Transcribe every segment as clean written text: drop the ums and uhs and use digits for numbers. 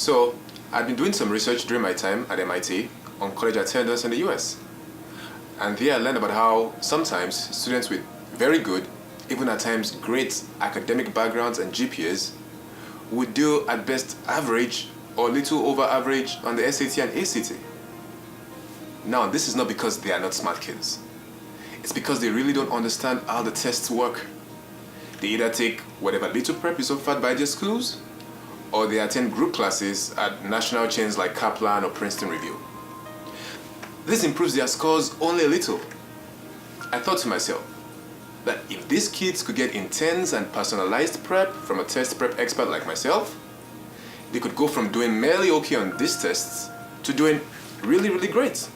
So, I've been doing some research during my time at MIT on college attendance in the US. And there I learned about how sometimes students with very good, even at times great academic backgrounds and GPAs would do at best average or little over average on the SAT and ACT. Now, this is not because they are not smart kids. It's because they really don't understand how the tests work. They either take whatever little prep is offered by their schools, or they attend group classes at national chains like Kaplan or Princeton Review. This improves their scores only a little. I thought to myself that if these kids could get intense and personalized prep from a test prep expert like myself, they could go from doing merely okay on these tests to doing really, really great.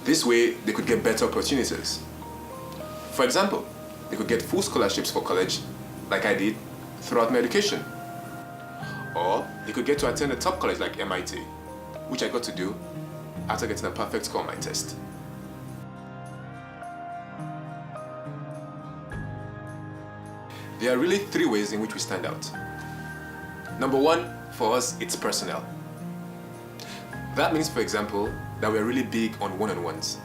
This way, they could get better opportunities. For example, they could get full scholarships for college, like I did, throughout my education. Or they could get to attend a top college like MIT, which I got to do after getting a perfect score on my test. There are really three ways in which we stand out. Number one, for us, it's personnel. That means, for example, that we're really big on one-on-ones.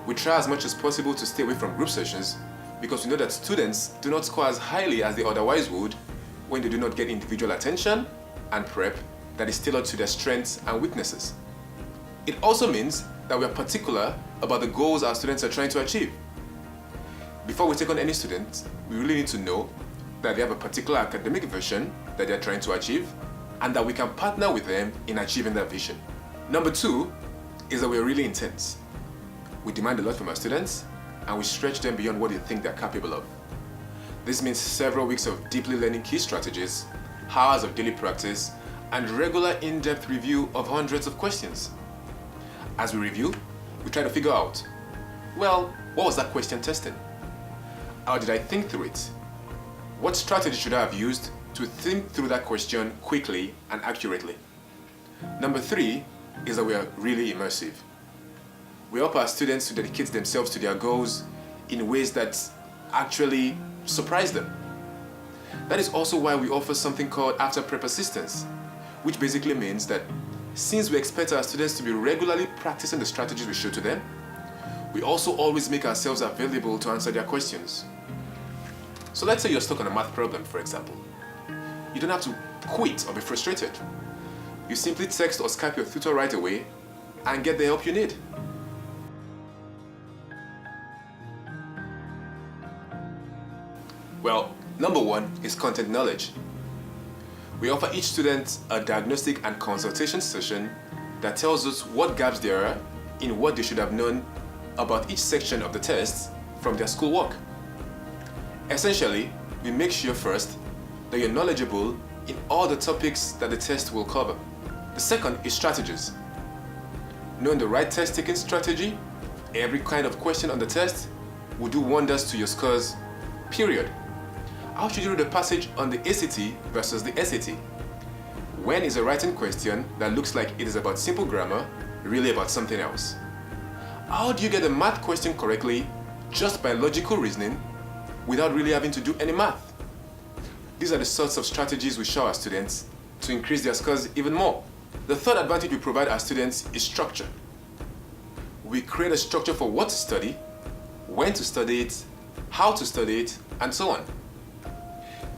We try as much as possible to stay away from group sessions because we know that students do not score as highly as they otherwise would when they do not get individual attention and prep that is tailored to their strengths and weaknesses. It also means that we are particular about the goals our students are trying to achieve. Before we take on any student, we really need to know that they have a particular academic vision that they are trying to achieve and that we can partner with them in achieving that vision. Number two is that we are really intense. We demand a lot from our students and we stretch them beyond what they think they're capable of. This means several weeks of deeply learning key strategies, hours of daily practice, and regular in-depth review of hundreds of questions. As we review, we try to figure out, well, what was that question testing? How did I think through it? What strategy should I have used to think through that question quickly and accurately? Number three is that we are really immersive. We help our students to dedicate themselves to their goals in ways that actually surprise them. That is also why we offer something called after prep assistance, which basically means that since we expect our students to be regularly practicing the strategies we show to them, we also always make ourselves available to answer their questions. So let's say you're stuck on a math problem, for example. You don't have to quit or be frustrated. You simply text or Skype your tutor right away and get the help you need. Well, number one is content knowledge. We offer each student a diagnostic and consultation session that tells us what gaps there are in what they should have known about each section of the test from their schoolwork. Essentially, we make sure first that you're knowledgeable in all the topics that the test will cover. The second is strategies. Knowing the right test-taking strategy, every kind of question on the test will do wonders to your scores, period. How should you read a passage on the ACT versus the SAT? When is a writing question that looks like it is about simple grammar really about something else? How do you get a math question correctly just by logical reasoning without really having to do any math? These are the sorts of strategies we show our students to increase their scores even more. The third advantage we provide our students is structure. We create a structure for what to study, when to study it, how to study it, and so on.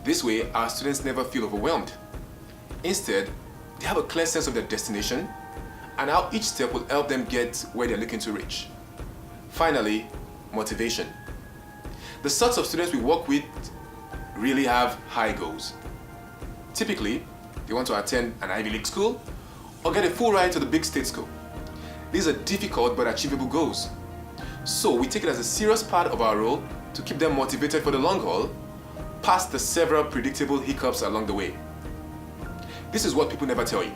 This way, our students never feel overwhelmed. Instead, they have a clear sense of their destination and how each step will help them get where they're looking to reach. Finally, motivation. The sorts of students we work with really have high goals. Typically, they want to attend an Ivy League school or get a full ride to the big state school. These are difficult but achievable goals. So we take it as a serious part of our role to keep them motivated for the long haul, past the several predictable hiccups along the way. This is what people never tell you.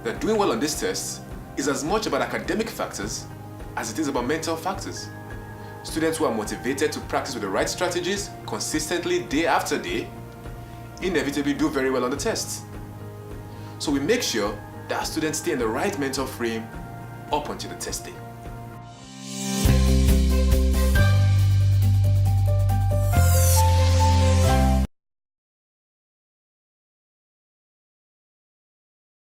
That doing well on these tests is as much about academic factors as it is about mental factors. Students who are motivated to practice with the right strategies consistently day after day inevitably do very well on the tests. So we make sure that our students stay in the right mental frame up until the test day.